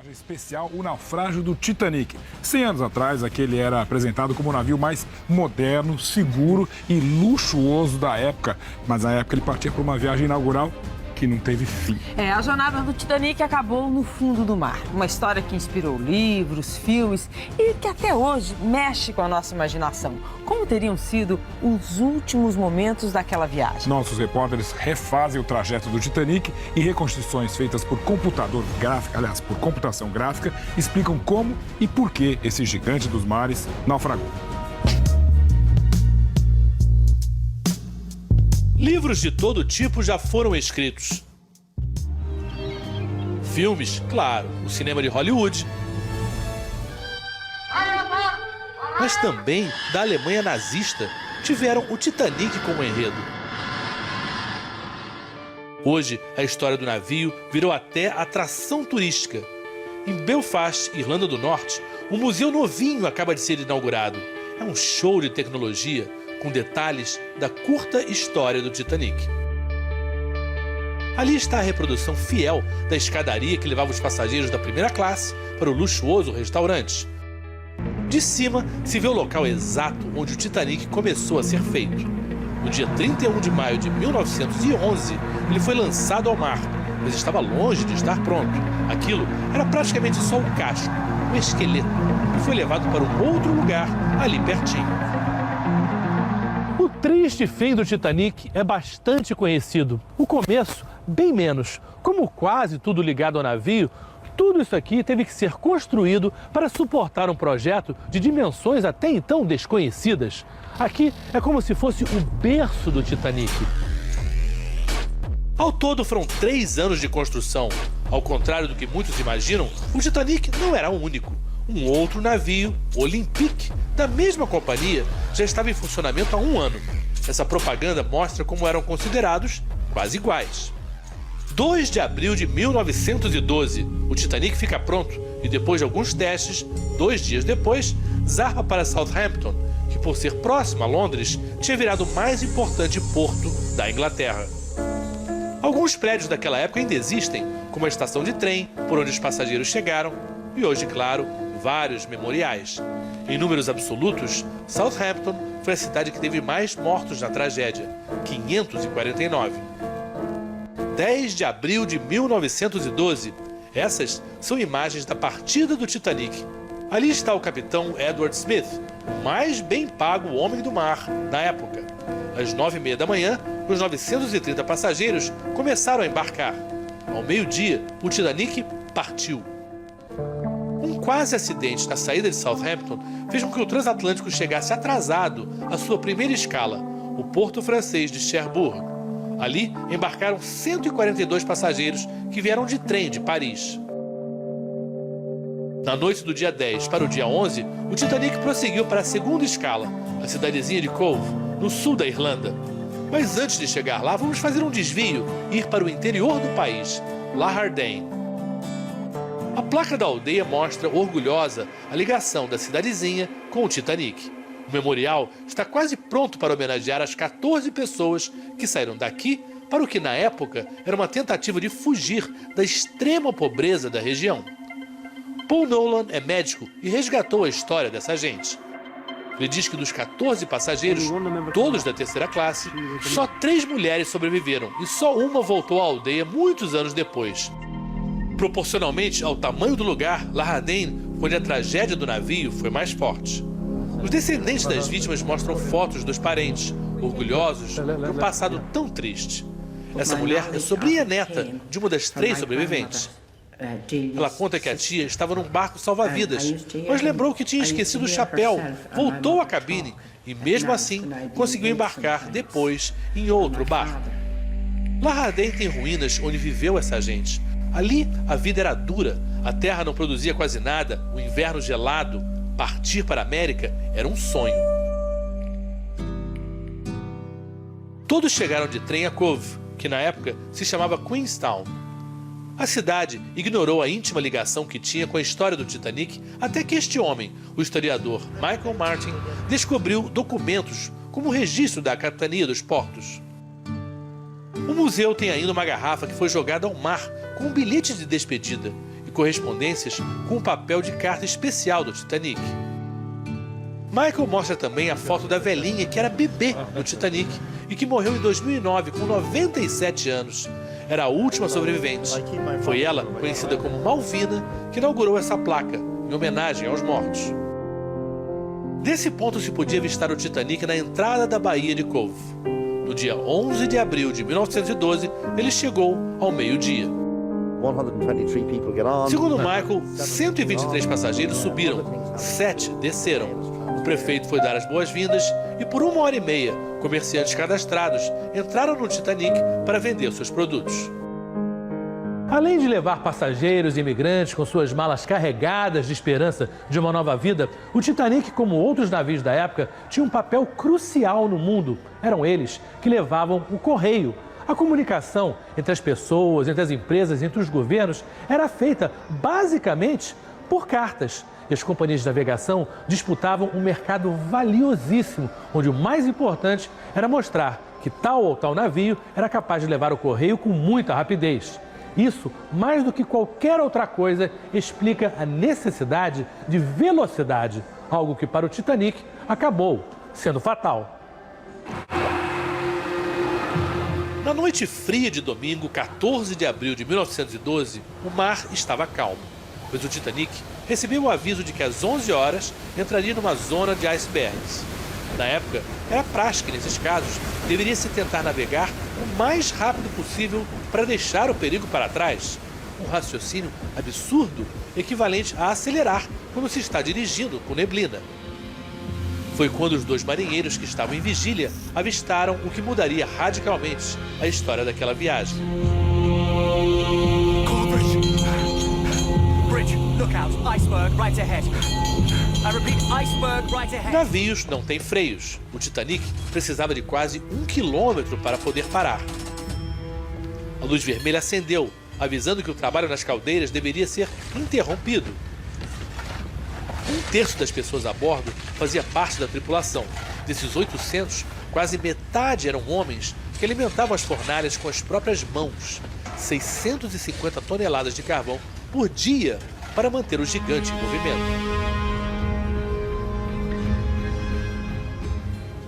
Especial, o naufrágio do Titanic. 100 anos atrás, aquele era apresentado como o navio mais moderno, seguro e luxuoso da época. Mas na época ele partia para uma viagem inaugural que não teve fim. A jornada do Titanic acabou no fundo do mar. Uma história que inspirou livros, filmes e que até hoje mexe com a nossa imaginação. Como teriam sido os últimos momentos daquela viagem? Nossos repórteres refazem o trajeto do Titanic e reconstruções feitas por computador gráfico, aliás, por computação gráfica, explicam como e por que esse gigante dos mares naufragou. Livros de todo tipo já foram escritos. Filmes, claro, o cinema de Hollywood. Mas também, da Alemanha nazista, tiveram o Titanic como enredo. Hoje, a história do navio virou até atração turística. Em Belfast, Irlanda do Norte, um museu novinho acaba de ser inaugurado. É um show de tecnologia com detalhes da curta história do Titanic. Ali está a reprodução fiel da escadaria que levava os passageiros da primeira classe para o luxuoso restaurante. De cima se vê o local exato onde o Titanic começou a ser feito. No dia 31 de maio de 1911, ele foi lançado ao mar, mas estava longe de estar pronto. Aquilo era praticamente só o casco, o esqueleto, e foi levado para um outro lugar ali pertinho. O triste fim do Titanic é bastante conhecido. O começo, bem menos. Como quase tudo ligado ao navio, tudo isso aqui teve que ser construído para suportar um projeto de dimensões até então desconhecidas. Aqui é como se fosse o berço do Titanic. Ao todo foram 3 anos de construção. Ao contrário do que muitos imaginam, o Titanic não era o único. Um outro navio, Olympic, da mesma companhia, já estava em funcionamento há 1 ano. Essa propaganda mostra como eram considerados quase iguais. 2 de abril de 1912, o Titanic fica pronto e depois de alguns testes, 2 dias depois, zarpa para Southampton, que por ser próximo a Londres, tinha virado o mais importante porto da Inglaterra. Alguns prédios daquela época ainda existem, como a estação de trem, por onde os passageiros chegaram, e hoje, claro, vários memoriais. Em números absolutos, Southampton foi a cidade que teve mais mortos na tragédia, 549. 10 de abril de 1912. Essas são imagens da partida do Titanic. Ali está o capitão Edward Smith, o mais bem pago homem do mar na época. Às 9h30 da manhã, os 930 passageiros começaram a embarcar. Ao meio-dia, o Titanic partiu. Um quase acidente na saída de Southampton fez com que o transatlântico chegasse atrasado à sua primeira escala, o porto francês de Cherbourg. Ali embarcaram 142 passageiros que vieram de trem de Paris. Na noite do dia 10 para o dia 11, o Titanic prosseguiu para a segunda escala, a cidadezinha de Cove, no sul da Irlanda. Mas antes de chegar lá, vamos fazer um desvio e ir para o interior do país, Lahardane. A placa da aldeia mostra orgulhosa a ligação da cidadezinha com o Titanic. O memorial está quase pronto para homenagear as 14 pessoas que saíram daqui para o que na época era uma tentativa de fugir da extrema pobreza da região. Paul Nolan é médico e resgatou a história dessa gente. Ele diz que dos 14 passageiros, todos da terceira classe, só 3 mulheres sobreviveram e só uma voltou à aldeia muitos anos depois. Proporcionalmente ao tamanho do lugar, Lahardane, onde a tragédia do navio foi mais forte. Os descendentes das vítimas mostram fotos dos parentes, orgulhosos de um passado tão triste. Essa mulher é sobrinha neta de uma das 3 sobreviventes. Ela conta que a tia estava num barco salva-vidas, mas lembrou que tinha esquecido o chapéu, voltou à cabine e, mesmo assim, conseguiu embarcar depois em outro barco. Lahardane tem ruínas onde viveu essa gente. Ali, a vida era dura, a terra não produzia quase nada, o inverno gelado. Partir para a América era um sonho. Todos chegaram de trem a Cove, que na época se chamava Queenstown. A cidade ignorou a íntima ligação que tinha com a história do Titanic até que este homem, o historiador Michael Martin, descobriu documentos como o registro da capitania dos portos. O museu tem ainda uma garrafa que foi jogada ao mar com um bilhete de despedida. E correspondências com o papel de carta especial do Titanic. Michael mostra também a foto da velhinha que era bebê no Titanic e que morreu em 2009 com 97 anos. Era a última sobrevivente. Foi ela, conhecida como Malvina, que inaugurou essa placa, em homenagem aos mortos. Desse ponto se podia avistar o Titanic na entrada da Baía de Cove. No dia 11 de abril de 1912, ele chegou ao meio-dia. Segundo Michael, 123 passageiros subiram, 7 desceram. O prefeito foi dar as boas-vindas e por 1h30, comerciantes cadastrados entraram no Titanic para vender seus produtos. Além de levar passageiros e imigrantes com suas malas carregadas de esperança de uma nova vida, o Titanic, como outros navios da época, tinha um papel crucial no mundo. Eram eles que levavam o correio. A comunicação entre as pessoas, entre as empresas, entre os governos, era feita basicamente por cartas. E as companhias de navegação disputavam um mercado valiosíssimo, onde o mais importante era mostrar que tal ou tal navio era capaz de levar o correio com muita rapidez. Isso, mais do que qualquer outra coisa, explica a necessidade de velocidade, algo que para o Titanic acabou sendo fatal. Na noite fria de domingo, 14 de abril de 1912, o mar estava calmo, pois o Titanic recebeu o aviso de que às 11 horas entraria numa zona de icebergs. Na época, era prática que nesses casos deveria se tentar navegar o mais rápido possível para deixar o perigo para trás. Um raciocínio absurdo, equivalente a acelerar quando se está dirigindo com neblina. Foi quando os dois marinheiros que estavam em vigília avistaram o que mudaria radicalmente a história daquela viagem. Navios não têm freios. O Titanic precisava de quase 1 quilômetro para poder parar. A luz vermelha acendeu, avisando que o trabalho nas caldeiras deveria ser interrompido. 1/3 das pessoas a bordo fazia parte da tripulação. Desses 800, quase metade eram homens que alimentavam as fornalhas com as próprias mãos. 650 toneladas de carvão por dia para manter o gigante em movimento.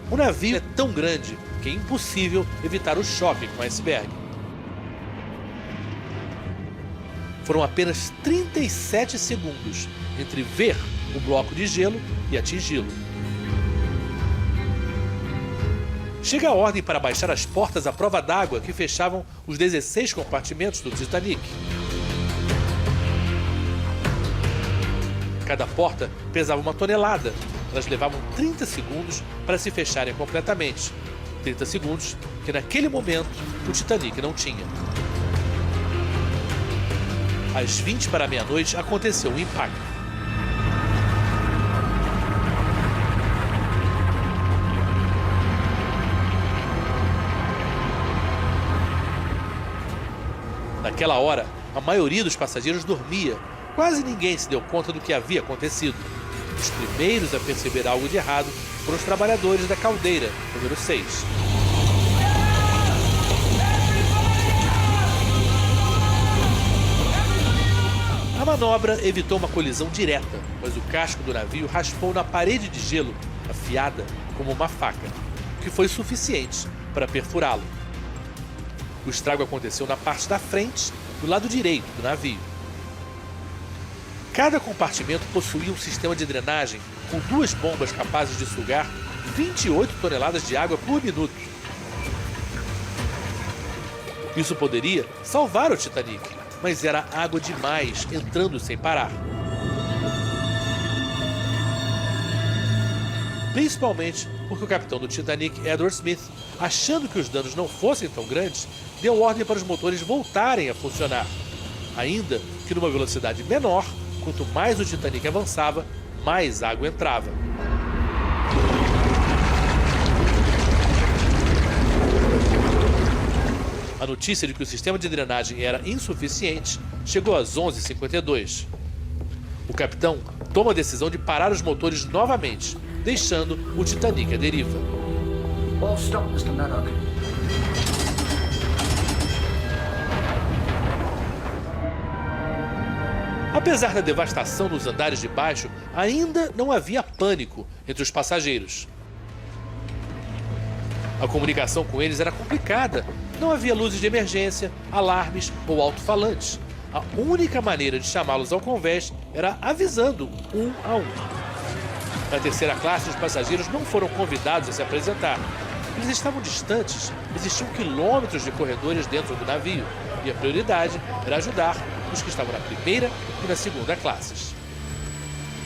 O navio é tão grande que é impossível evitar o choque com o iceberg. Foram apenas 37 segundos entre ver o bloco de gelo e atingi-lo. Chega a ordem para baixar as portas à prova d'água que fechavam os 16 compartimentos do Titanic. Cada porta pesava 1 tonelada. Elas levavam 30 segundos para se fecharem completamente. 30 segundos que naquele momento o Titanic não tinha. Às 20 para meia-noite aconteceu o impacto. Naquela hora, a maioria dos passageiros dormia. Quase ninguém se deu conta do que havia acontecido. Os primeiros a perceber algo de errado foram os trabalhadores da caldeira, número 6. A manobra evitou uma colisão direta, mas o casco do navio raspou na parede de gelo, afiada como uma faca, o que foi suficiente para perfurá-lo. O estrago aconteceu na parte da frente, do lado direito do navio. Cada compartimento possuía um sistema de drenagem com 2 bombas capazes de sugar 28 toneladas de água por minuto. Isso poderia salvar o Titanic, mas era água demais entrando sem parar. Principalmente porque o capitão do Titanic, Edward Smith, achando que os danos não fossem tão grandes, deu ordem para os motores voltarem a funcionar. Ainda que numa velocidade menor, quanto mais o Titanic avançava, mais água entrava. A notícia de que o sistema de drenagem era insuficiente chegou às 11h52. O capitão toma a decisão de parar os motores novamente, deixando o Titanic à deriva. All stop, Mr. Maddock. Apesar da devastação nos andares de baixo, ainda não havia pânico entre os passageiros. A comunicação com eles era complicada. Não havia luzes de emergência, alarmes ou alto-falantes. A única maneira de chamá-los ao convés era avisando um a um. Na terceira classe, os passageiros não foram convidados a se apresentar. Eles estavam distantes, existiam quilômetros de corredores dentro do navio e a prioridade era ajudar os que estavam na primeira e na segunda classes.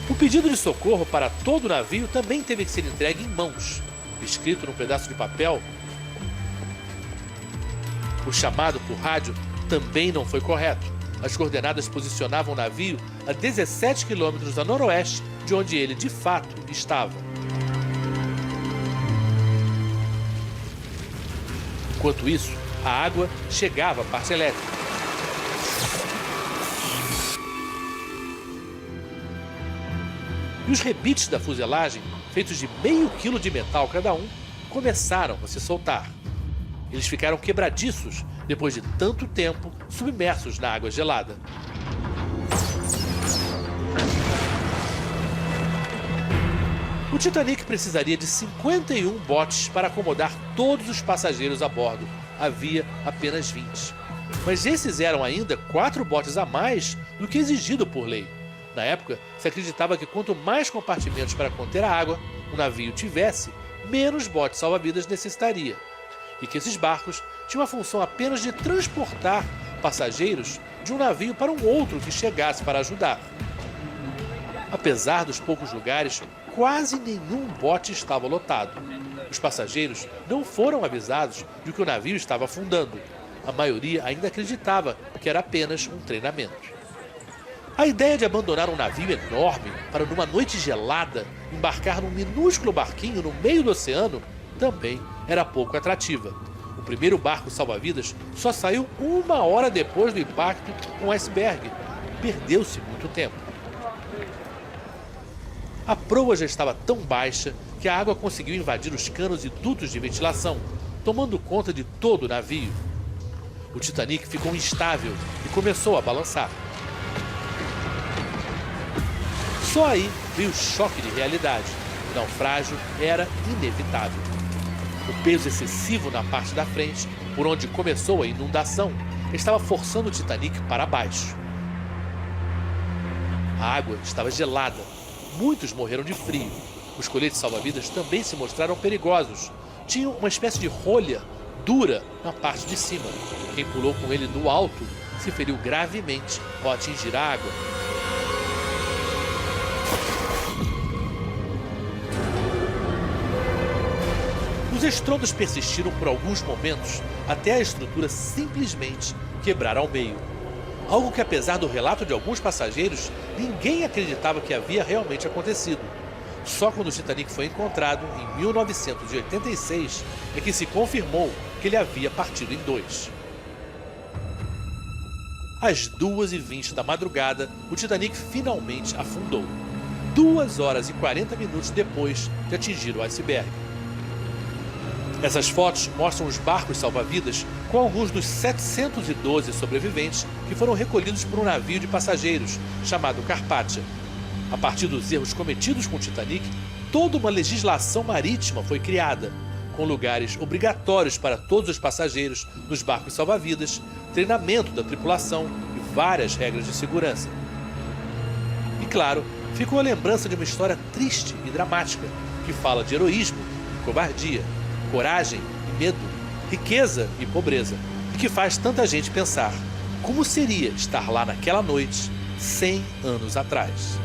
O pedido de socorro para todo o navio também teve que ser entregue em mãos, escrito num pedaço de papel. O chamado por rádio também não foi correto. As coordenadas posicionavam o navio a 17 quilômetros a noroeste de onde ele, de fato, estava. Enquanto isso, a água chegava à parte elétrica. E os rebites da fuselagem, feitos de meio quilo de metal cada um, começaram a se soltar. Eles ficaram quebradiços depois de tanto tempo submersos na água gelada. O Titanic precisaria de 51 botes para acomodar todos os passageiros a bordo. Havia apenas 20. Mas esses eram ainda 4 botes a mais do que exigido por lei. Na época, se acreditava que quanto mais compartimentos para conter a água o navio tivesse, menos botes salva-vidas necessitaria. E que esses barcos tinham a função apenas de transportar passageiros de um navio para um outro que chegasse para ajudar. Apesar dos poucos lugares, quase nenhum bote estava lotado. Os passageiros não foram avisados de que o navio estava afundando. A maioria ainda acreditava que era apenas um treinamento. A ideia de abandonar um navio enorme para, numa noite gelada, embarcar num minúsculo barquinho no meio do oceano também era pouco atrativa. O primeiro barco salva-vidas só saiu 1 hora depois do impacto com o iceberg. Perdeu-se muito tempo. A proa já estava tão baixa que a água conseguiu invadir os canos e dutos de ventilação, tomando conta de todo o navio. O Titanic ficou instável e começou a balançar. Só aí veio o choque de realidade. O naufrágio era inevitável. O peso excessivo na parte da frente, por onde começou a inundação, estava forçando o Titanic para baixo. A água estava gelada. Muitos morreram de frio. Os coletes salva-vidas também se mostraram perigosos. Tinham uma espécie de rolha dura na parte de cima. Quem pulou com ele no alto se feriu gravemente ao atingir a água. Os estrondos persistiram por alguns momentos até a estrutura simplesmente quebrar ao meio. Algo que, apesar do relato de alguns passageiros, ninguém acreditava que havia realmente acontecido. Só quando o Titanic foi encontrado, em 1986, é que se confirmou que ele havia partido em 2. Às 2h20 da madrugada, o Titanic finalmente afundou. 2 horas e 40 minutos depois de atingir o iceberg. Essas fotos mostram os barcos salva-vidas com alguns dos 712 sobreviventes que foram recolhidos por um navio de passageiros chamado Carpathia. A partir dos erros cometidos com o Titanic, toda uma legislação marítima foi criada, com lugares obrigatórios para todos os passageiros nos barcos salva-vidas, treinamento da tripulação e várias regras de segurança. E claro, ficou a lembrança de uma história triste e dramática, que fala de heroísmo e covardia, coragem e medo, riqueza e pobreza, e que faz tanta gente pensar como seria estar lá naquela noite 100 anos atrás.